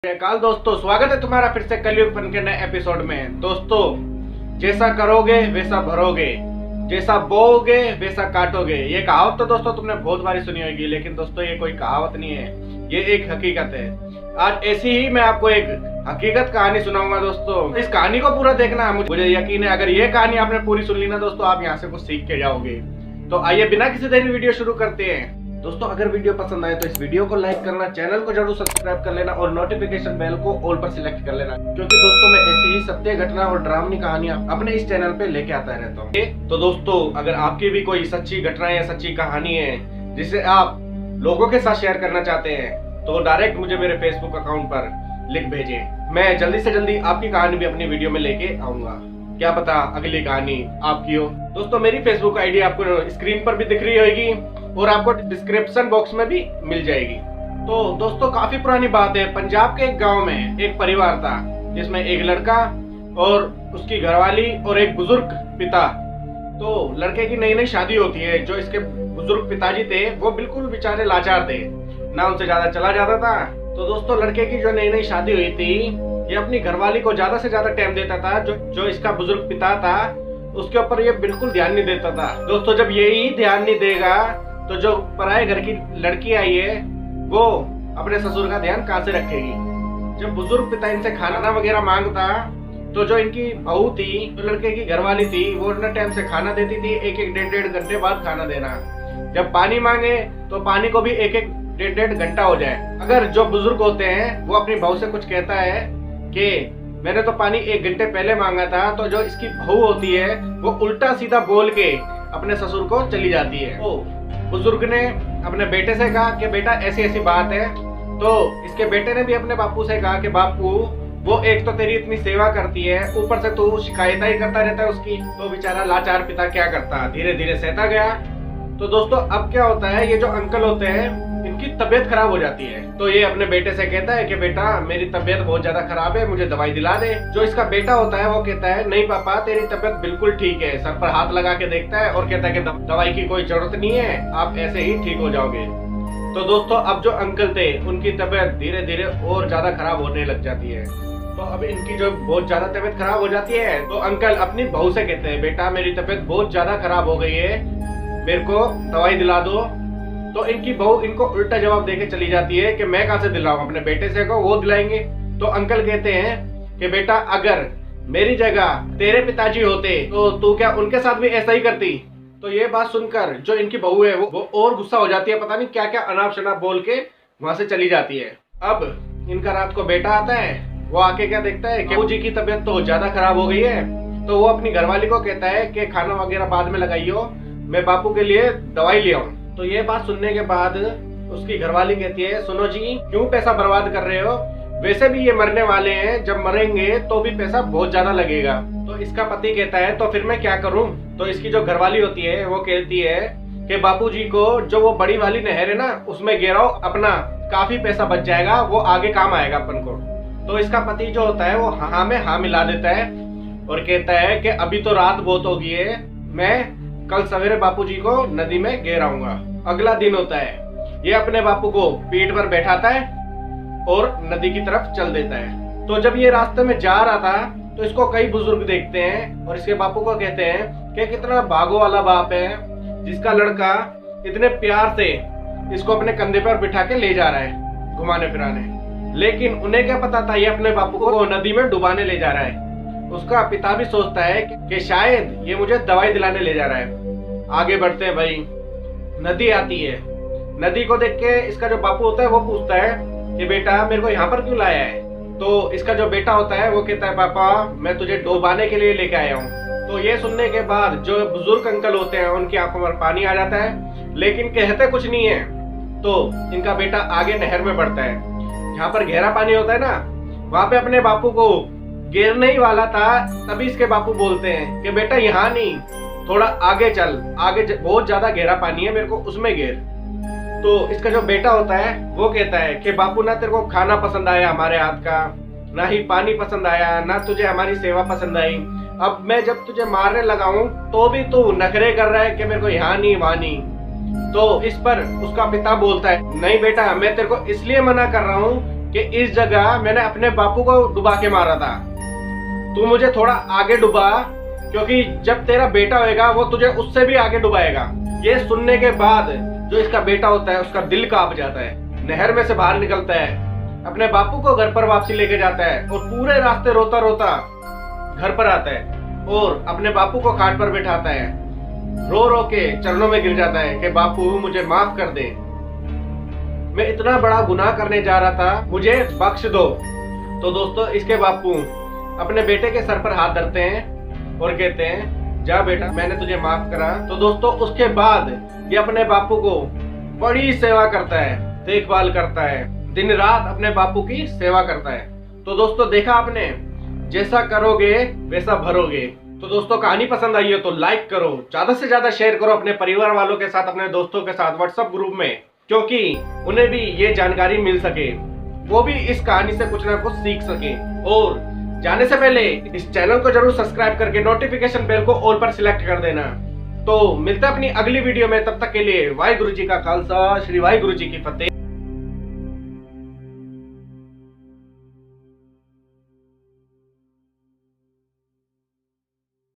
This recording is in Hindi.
काल दोस्तों, स्वागत है तुम्हारा फिर से कलयुग फन के नए एपिसोड में। दोस्तों, जैसा करोगे वैसा भरोगे, जैसा बोओगे वैसा काटोगे। ये कहावत तो दोस्तों तुमने बहुत बारी सुनी होगी, लेकिन दोस्तों ये कोई कहावत नहीं है, ये एक हकीकत है। आज ऐसी ही मैं आपको एक हकीकत कहानी सुनाऊंगा दोस्तों। इस कहानी को पूरा देखना, मुझे यकीन है अगर ये कहानी आपने पूरी सुन ली ना दोस्तों, आप यहाँ से कुछ सीख के जाओगे। तो आइए बिना किसी देरी वीडियो शुरू करते हैं। दोस्तों, अगर वीडियो पसंद आए तो इस वीडियो को लाइक करना, चैनल को जरूर सब्सक्राइब कर लेना और नोटिफिकेशन बेल को ऑल पर सिलेक्ट कर लेना, क्योंकि दोस्तों मैं ऐसी ही सत्य घटना और ड्रामनी कहानियां अपने इस चैनल पे लेके आता रहता हूँ। तो दोस्तों, अगर आपकी भी कोई सच्ची घटना या सच्ची कहानी है जिसे आप लोगों के साथ शेयर करना चाहते हैं, तो डायरेक्ट मुझे मेरे फेसबुक अकाउंट पर लिख भेजें। मैं जल्दी से जल्दी आपकी कहानी भी अपनी वीडियो में लेके आऊंगा। क्या पता अगली कहानी आपकी हो। दोस्तों, मेरी फेसबुक आईडी आपको स्क्रीन पर भी दिख रही होगी और आपको डिस्क्रिप्शन बॉक्स में भी मिल जाएगी। तो दोस्तों, काफी पुरानी बात है। पंजाब के एक गांव में एक परिवार था जिसमें एक लड़का और उसकी घरवाली और एक बुजुर्ग पिता। तो लड़के की नई नई शादी होती है। जो इसके बुजुर्ग पिताजी थे वो बिल्कुल बेचारे लाचार थे, ना उनसे ज्यादा चला जाता था। तो दोस्तों, लड़के की जो नई नई शादी हुई थी, ये अपनी घरवाली को ज्यादा से ज्यादा टाइम देता था। जो इसका बुजुर्ग पिता था उसके ऊपर ये बिल्कुल ध्यान नहीं देता था। दोस्तों, जब यही ध्यान नहीं देगा तो जो पराये घर की लड़की आई है वो अपने ससुर का ध्यान कहाँ से रखेगी। जब बुजुर्ग पिता इनसे खाना वगैरह मांगता तो जो इनकी बहू थी, जो लड़के की घरवाली थी, वो ना टाइम से खाना देती थी, एक एक डेढ़ घंटे बाद खाना देना। जब पानी मांगे तो पानी को भी एक एक डेढ़ घंटा हो जाए। अगर जो बुजुर्ग होते हैं वो अपनी बहू से कुछ कहता है कि मैंने तो पानी 1 घंटे पहले मांगा था, तो जो इसकी बहू होती है वो उल्टा सीधा बोल के अपने ससुर को चली जाती है। तो बुजुर्ग ने अपने बेटे से कहा कि बेटा ऐसी ऐसी बात है। तो इसके बेटे ने भी अपने बापू से कहा कि बापू, वो एक तो तेरी इतनी सेवा करती है, ऊपर से तू शिकायत ही करता रहता है उसकी। तो बेचारा लाचार पिता क्या करता, धीरे धीरे सहता गया। तो दोस्तों, अब क्या होता है, ये जो अंकल होते हैं इनकी तबीयत खराब हो जाती है। तो ये अपने बेटे से कहता है कि बेटा मेरी तबीयत बहुत ज्यादा खराब है, मुझे दवाई दिला दे। जो इसका बेटा होता है वो कहता है नहीं पापा, तेरी तबीयत बिल्कुल ठीक है। सर पर हाथ लगा के देखता है और कहता है कि दवाई की कोई जरूरत नहीं है, आप ऐसे ही ठीक हो जाओगे। तो दोस्तों, अब जो अंकल थे उनकी तबीयत धीरे धीरे और ज्यादा खराब होने लग जाती है। तो अब इनकी जो बहुत ज्यादा तबीयत खराब हो जाती है, तो अंकल अपनी बहू से कहते हैं बेटा मेरी तबीयत बहुत ज्यादा खराब हो गई है, मेरे को दवाई दिला दो। तो इनकी बहू इनको उल्टा जवाब देके चली जाती है कि मैं कहाँ से दिलाऊं, अपने बेटे से को वो दिलाएंगे। तो अंकल कहते हैं कि बेटा अगर मेरी जगह तेरे पिताजी होते तो तू क्या उनके साथ भी ऐसा ही करती। तो ये बात सुनकर जो इनकी बहू है वो और गुस्सा हो जाती है, पता नहीं क्या क्या अनाप शनाप बोल के वहां से चली जाती है। अब इनका रात को बेटा आता है, वो आके क्या देखता है कि बहू जी की तबीयत तो ज्यादा खराब हो गई है। तो वो अपनी घरवाली को कहता है कि खाना वगैरह बाद में लगाइयो, मैं बापू के लिए दवाई ले आऊं। तो ये बात सुनने के बाद उसकी घरवाली कहती है सुनो जी, क्यों पैसा बर्बाद कर रहे हो, वैसे भी ये मरने वाले हैं, जब मरेंगे तो भी पैसा बहुत ज्यादा लगेगा। तो इसका पति कहता है तो फिर मैं क्या करूं। तो इसकी जो घरवाली होती है वो कहती है कि बापूजी को जो वो बड़ी वाली नहर है ना उसमें गिराओ, अपना काफी पैसा बच जाएगा, वो आगे काम आएगा अपन को। तो इसका पति जो होता है वो हाँ में हाँ मिला देता है और कहता है कि अभी तो रात बहुत हो गई है, मैं कल सवेरे बापूजी को नदी में गिर आऊंगा। अगला दिन होता है, ये अपने बापू को पीठ पर बैठाता है और नदी की तरफ चल देता है। तो जब ये रास्ते में जा रहा था तो इसको कई बुजुर्ग देखते हैं और इसके बापू को कहते हैं कि कितना भागो वाला बाप है जिसका लड़का इतने प्यार से इसको अपने कंधे पर बिठा के ले जा रहा है घुमाने फिराने। लेकिन उन्हें क्या पता था ये अपने बापू को नदी में डुबाने ले जा रहा है। उसका पिता भी सोचता है कि शायद ये मुझे दवाई दिलाने ले जा रहा है। आगे बढ़ते हैं भाई, नदी आती है। नदी को देख के इसका जो बापू होता है वो पूछता है कि बेटा मेरे को यहाँ पर क्यों लाया है। तो इसका जो बेटा होता है वो कहता है पापा मैं तुझे डुबाने के लिए लेके आया हूँ। तो ये सुनने के बाद जो बुजुर्ग अंकल होते हैं उनकी आंखों में पानी आ जाता है, लेकिन कहते कुछ नहीं है। तो इनका बेटा आगे नहर में बढ़ता है, जहाँ पर गहरा पानी होता है ना, वहां पे अपने बापू को गिरने ही वाला था। तभी इसके बापू बोलते हैं कि बेटा यहाँ नहीं, थोड़ा आगे चल, आगे बहुत ज्यादा गहरा पानी है, मेरे को उसमें गिर। तो इसका जो बेटा होता है वो कहता है कि बापू ना तेरे को खाना पसंद आया हमारे हाथ का, ना ही पानी पसंद आया, ना तुझे हमारी सेवा पसंद आई। अब मैं जब तुझे मारने लगा हूं तो भी तू नखरे कर रहा है कि मेरे को यहाँ नहीं वहां नहीं। तो इस पर उसका पिता बोलता है नहीं बेटा, मैं तेरे को इसलिए मना कर रहा हूँ कि इस जगह मैंने अपने बापू को डुबा के मारा था, तू मुझे थोड़ा आगे डुबा, क्योंकि जब तेरा बेटा होएगा वो तुझे उससे भी आगे डुबाएगा। ये सुनने के बाद जो इसका बेटा होता है उसका दिल कांप जाता है, नहर में से बाहर निकलता है, अपने बापू को घर पर वापसी लेके जाता है और पूरे रास्ते रोता रोता घर पर आता है और अपने बापू को खाट पर बैठाता है, रो रो के चरणों में गिर जाता है कि बापू मुझे माफ कर दे, मैं इतना बड़ा गुनाह करने जा रहा था, मुझे बख्श दो। तो दोस्तों इसके बापू अपने बेटे के सर पर हाथ धरते हैं और कहते हैं जा बेटा मैंने तुझे माफ करा। तो दोस्तों उसके बाद ये अपने बापू को बड़ी सेवा करता है, देखभाल करता है, दिन रात अपने बापू की सेवा करता है। तो दोस्तों देखा आपने, जैसा करोगे वैसा भरोगे। तो दोस्तों कहानी पसंद आई हो तो लाइक करो, ज्यादा से ज्यादा शेयर करो अपने परिवार वालों के साथ, अपने दोस्तों के साथ व्हाट्सएप ग्रुप में, क्योंकि उन्हें भी ये जानकारी मिल सके, वो भी इस कहानी से कुछ ना कुछ सीख सके। और जाने से पहले इस चैनल को जरूर सब्सक्राइब करके नोटिफिकेशन बेल को ऑल पर सिलेक्ट कर देना। तो मिलते हैं अपनी अगली वीडियो में, तब तक के लिए वाहिगुरु जी का खालसा, श्री वाहिगुरु जी की फतेह।